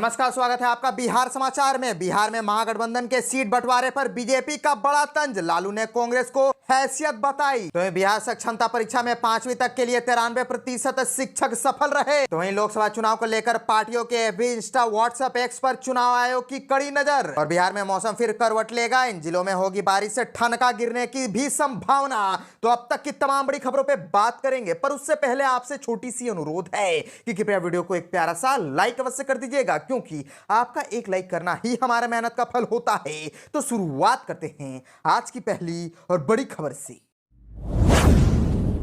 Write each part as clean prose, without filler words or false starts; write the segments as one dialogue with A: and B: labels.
A: नमस्कार, स्वागत है आपका बिहार समाचार में। बिहार में महागठबंधन के सीट बंटवारे पर बीजेपी का बड़ा तंज, लालू ने कांग्रेस को हैसियत बताई। तो बिहार क्षमता परीक्षा में 5वीं तक के लिए 93% शिक्षक सफल रहे। तो वहीं लोकसभा चुनाव को लेकर पार्टियों के एफबी, इंस्टा, व्हाट्सएप, एक्स पर चुनाव आयोग की कड़ी नजर। और बिहार में मौसम फिर करवट लेगा, इन जिलों में होगी बारिश से ठनका गिरने की भी संभावना। तो अब तक की तमाम बड़ी खबरों पर बात करेंगे, पर उससे पहले आपसे छोटी सी अनुरोध है कि कृपया वीडियो को एक प्यारा सा लाइक अवश्य कर दीजिएगा, क्योंकि आपका एक लाइक करना ही हमारा मेहनत का फल होता है। तो शुरुआत करते हैं आज की पहली और बड़ी खबर से।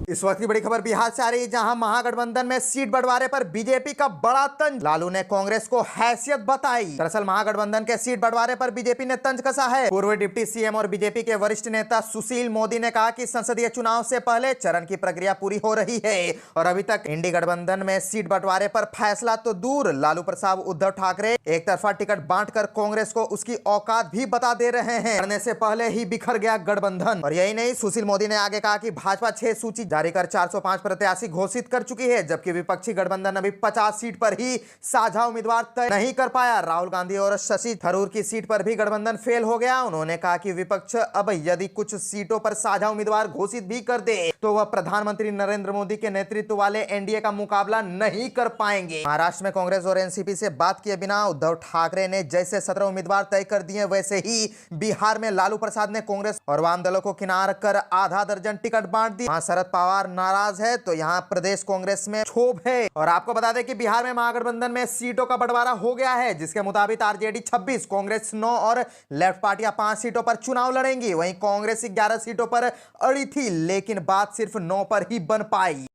A: इस वक्त की बड़ी खबर बिहार से आ रही है, जहां महागठबंधन में सीट बंटवारे पर बीजेपी का बड़ा तंज, लालू ने कांग्रेस को हैसियत बताई। दरअसल महागठबंधन के सीट बंटवारे पर बीजेपी ने तंज कसा है। पूर्व डिप्टी सीएम और बीजेपी के वरिष्ठ नेता सुशील मोदी ने कहा कि संसदीय चुनाव से पहले चरण की प्रक्रिया पूरी हो रही है और अभी तक इंडी गठबंधन में सीट बंटवारे पर फैसला तो दूर, लालू प्रसाद उद्धव ठाकरे एक तरफा टिकट बांटकर कांग्रेस को उसकी औकात भी बता दे रहे हैं। लड़ने से पहले ही बिखर गया गठबंधन। और यही नहीं, सुशील मोदी ने आगे कहा कि भाजपा 6 सूची जारी कर 405 प्रत्याशी घोषित कर चुकी है, जबकि विपक्षी गठबंधन अभी 50 सीट पर ही साझा उम्मीदवार तय नहीं कर पाया। राहुल गांधी और शशि थरूर की सीट पर भी गठबंधन फेल हो गया। उन्होंने कहा कि विपक्ष अब यदि कुछ सीटों पर साझा उम्मीदवार घोषित भी कर दे तो वह प्रधानमंत्री नरेंद्र मोदी के नेतृत्व वाले एनडीए का मुकाबला नहीं कर पाएंगे। महाराष्ट्र में कांग्रेस और एनसीपी से बात किए बिना उद्धव ठाकरे ने जैसे 17 उम्मीदवार तय कर दिए, वैसे ही बिहार में लालू प्रसाद ने कांग्रेस और वाम दलों को किनार कर आधा दर्जन टिकट बांट दी। शरद पवार नाराज है तो यहाँ प्रदेश कांग्रेस में क्षोभ है। और आपको बता दें कि बिहार में महागठबंधन में सीटों का बंटवारा हो गया है, जिसके मुताबिक आरजेडी 26, कांग्रेस 9 और लेफ्ट पार्टियां 5 सीटों पर चुनाव लड़ेंगी। वहीं कांग्रेस 11 सीटों पर अड़ी थी, लेकिन बात सिर्फ 9 पर ही बन पाई।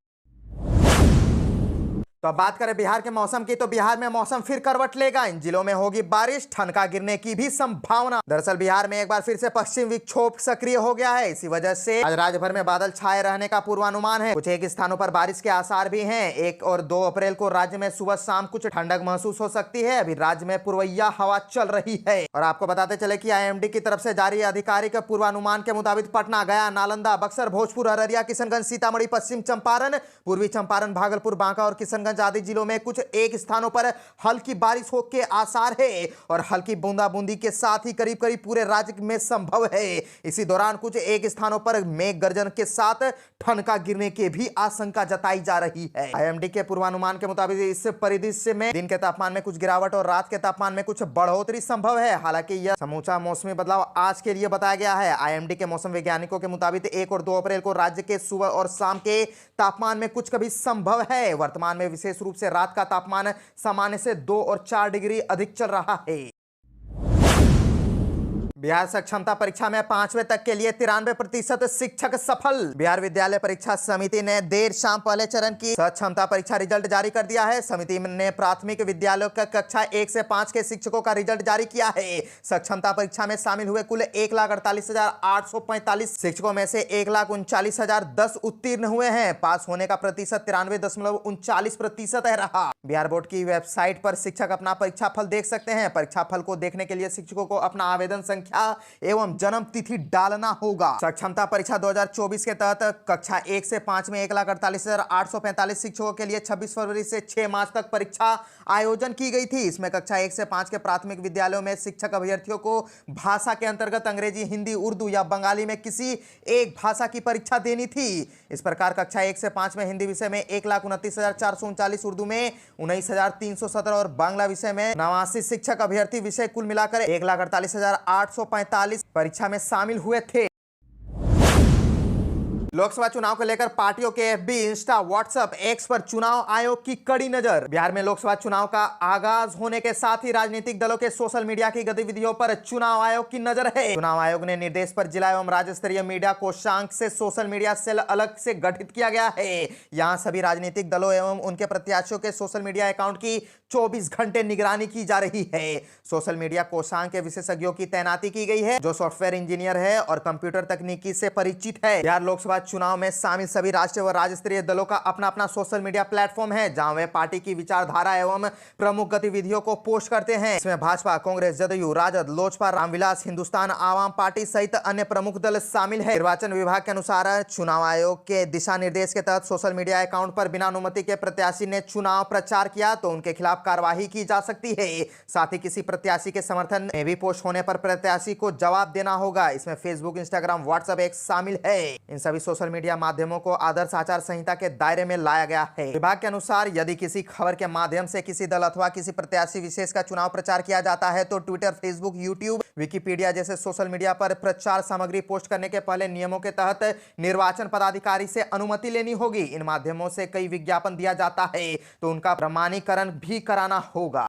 A: तो अब बात करें बिहार के मौसम की, तो बिहार में मौसम फिर करवट लेगा, इन जिलों में होगी बारिश, ठनका गिरने की भी संभावना। दरअसल बिहार में एक बार फिर से पश्चिम विक्षोभ सक्रिय हो गया है। इसी वजह से आज राज्य भर में बादल छाए रहने का पूर्वानुमान है। कुछ एक स्थानों पर बारिश के आसार भी हैं। 1 और 2 अप्रैल को राज्य में सुबह शाम कुछ ठंडक महसूस हो सकती है। अभी राज्य में पूर्वैया हवा चल रही है। और आपको बताते चले कि आईएमडी की तरफ से जारी आधिकारिक पूर्वानुमान के मुताबिक पटना, गया, नालंदा, बक्सर, भोजपुर, अररिया, किशनगंज, सीतामढ़ी, पश्चिम चंपारण, पूर्वी चंपारण, भागलपुर, बांका और किशनगंज आदि जिलों में कुछ एक स्थानों पर हल्की बारिश हो के आसार है और हल्की बूंदाबूंदी के साथ ही करीब करीब पूरे राज्य में संभव है। इसी दौरान कुछ एक स्थानों पर मेघ गर्जन के साथ ठनका गिरने की भी आशंका जताई जा रही है। आईएमडी के पूर्वानुमान के मुताबिक इस परिदृश्य में दिन के तापमान में कुछ गिरावट और रात के तापमान में कुछ बढ़ोतरी संभव है। हालांकि यह समूचा मौसमी बदलाव आज के लिए बताया गया है। आईएमडी के मौसम वैज्ञानिकों के मुताबिक 1 और 2 अप्रैल को राज्य के सुबह और शाम के तापमान में कुछ कभी संभव है। वर्तमान में विशेष रूप से रात का तापमान सामान्य से 2 और 4 डिग्री अधिक चल रहा है। बिहार क्षमता परीक्षा में 5वें तक के लिए 93% शिक्षक सफल। बिहार विद्यालय परीक्षा समिति ने देर शाम पहले चरण की क्षमता परीक्षा रिजल्ट जारी कर दिया है। समिति ने प्राथमिक विद्यालयों का कक्षा 1 से 5 के शिक्षकों का रिजल्ट जारी किया है। क्षमता परीक्षा में शामिल हुए कुल 1,48,845 शिक्षकों में से 1,39,010 उत्तीर्ण हुए हैं। पास होने का प्रतिशत 93.39% रहा। बिहार बोर्ड की वेबसाइट पर शिक्षक अपना परीक्षा फल देख सकते हैं। परीक्षा फल को देखने के लिए शिक्षकों को अपना आवेदन संख्या एवं जन्म तिथि डालना होगा। क्षमता परीक्षा 2024 के तहत कक्षा 1 से 5 में 1,48,845 शिक्षकों के लिए 26 फरवरी से 6 मार्च तक परीक्षा आयोजन की गई थी। इसमें कक्षा 1 से 5 के प्राथमिक विद्यालयों में शिक्षक अभ्यर्थियों को भाषा के अंतर्गत अंग्रेजी, हिंदी, उर्दू या बंगाली में किसी एक भाषा की परीक्षा देनी थी। इस प्रकार कक्षा 1 से 5 में हिंदी विषय में 1,29,439, उर्दू में 19,317 और बांग्ला विषय में 89 शिक्षक अभ्यर्थी विषय कुल मिलाकर 1,48,845 परीक्षा में शामिल हुए थे। लोकसभा चुनाव को लेकर पार्टियों के एफबी, इंस्टा, व्हाट्सएप, एक्स पर चुनाव आयोग की कड़ी नजर। बिहार में लोकसभा चुनाव का आगाज होने के साथ ही राजनीतिक दलों के सोशल मीडिया की गतिविधियों पर चुनाव आयोग की नजर है। चुनाव आयोग ने निर्देश पर जिला एवं राज्य स्तरीय मीडिया कोषांग से सोशल मीडिया सेल अलग से गठित किया गया है। यहाँ सभी राजनीतिक दलों एवं उनके प्रत्याशियों के सोशल मीडिया अकाउंट की 24 घंटे निगरानी की जा रही है। सोशल मीडिया कोषांग के विशेषज्ञों की तैनाती की गई है, जो सॉफ्टवेयर इंजीनियर है और कंप्यूटर तकनीकी से परिचित है। बिहार लोकसभा चुनाव में शामिल सभी राष्ट्रीय व राज्य स्तरीय दलों का अपना अपना सोशल मीडिया प्लेटफॉर्म है, जहां वे पार्टी की विचारधारा एवं प्रमुख गतिविधियों को पोस्ट करते हैं। इसमें भाजपा, कांग्रेस, जदयू, राजद, लोजपा, रामविलास, हिंदुस्तान आवाम पार्टी सहित अन्य प्रमुख दल शामिल है। निर्वाचन विभाग के अनुसार चुनाव आयोग के दिशा निर्देश के तहत सोशल मीडिया अकाउंट पर बिना अनुमति के प्रत्याशी ने चुनाव प्रचार किया तो उनके खिलाफ खिलाफ कार्रवाई की जा सकती है। साथ ही किसी प्रत्याशी के समर्थन में भी पोस्ट होने पर प्रत्याशी को जवाब देना होगा। इसमें फेसबुक, इंस्टाग्राम, व्हाट्सएप एक शामिल है। इन सभी सोशल मीडिया माध्यमों को आदर्श आचार संहिता के दायरे में लाया गया है। विभाग के अनुसार यदि किसी खबर के माध्यम से किसी दल अथवा किसी प्रत्याशी विशेष का चुनाव प्रचार किया जाता है तो ट्विटर, फेसबुक, यूट्यूब, विकिपीडिया जैसे सोशल मीडिया पर प्रचार सामग्री पोस्ट करने के पहले नियमों के तहत निर्वाचन पदाधिकारी से अनुमति लेनी होगी। इन माध्यमों से कई विज्ञापन दिया जाता है तो उनका प्रमाणीकरण भी कराना होगा।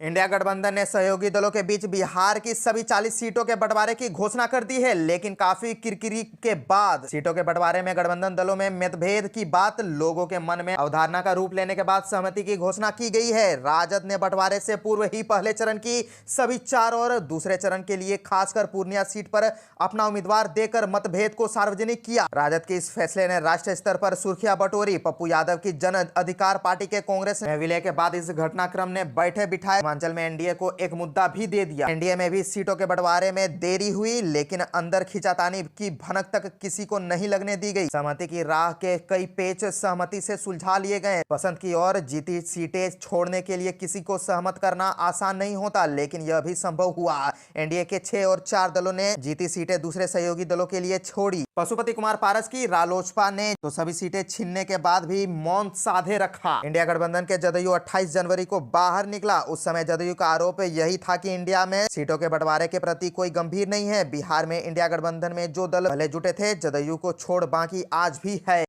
A: इंडिया गठबंधन ने सहयोगी दलों के बीच बिहार की सभी 40 सीटों के बंटवारे की घोषणा कर दी है, लेकिन काफी किरकिरी के बाद सीटों के बंटवारे में गठबंधन दलों में मतभेद की बात लोगों के मन में अवधारणा का रूप लेने के बाद सहमति की घोषणा की गई है। राजद ने बंटवारे से पूर्व ही पहले चरण की सभी 4 और दूसरे चरण के लिए खासकर पूर्णिया सीट पर अपना उम्मीदवार देकर मतभेद को सार्वजनिक किया। राजद के इस फैसले ने राष्ट्रीय स्तर पर सुर्खियां बटोरी। पप्पू यादव की जन अधिकार पार्टी के कांग्रेस में विलय के बाद इस घटनाक्रम ने बैठे बिठाए पूर्वांचल में एनडीए को एक मुद्दा भी दे दिया। एनडीए में भी सीटों के बंटवारे में देरी हुई, लेकिन अंदर खींचातानी की भनक तक किसी को नहीं लगने दी गई। सहमति की राह के कई पेच सहमति से सुलझा लिए गए। पसंद की और जीती सीटें छोड़ने के लिए किसी को सहमत करना आसान नहीं होता, लेकिन यह भी संभव हुआ। एनडीए के 6 और 4 दलों ने जीती सीटें दूसरे सहयोगी दलों के लिए छोड़ी। पशुपति कुमार पारस की रालोसपा ने तो सभी सीटें छीनने के बाद भी मौन साधे रखा। इंडिया गठबंधन के जदयू 28 जनवरी को बाहर निकला। उस समय जदयू का आरोप यही था कि इंडिया में सीटों के बंटवारे के प्रति कोई गंभीर नहीं है। बिहार में इंडिया गठबंधन में जो दल पहले जुटे थे, जदयू को छोड़ बाकी आज भी है।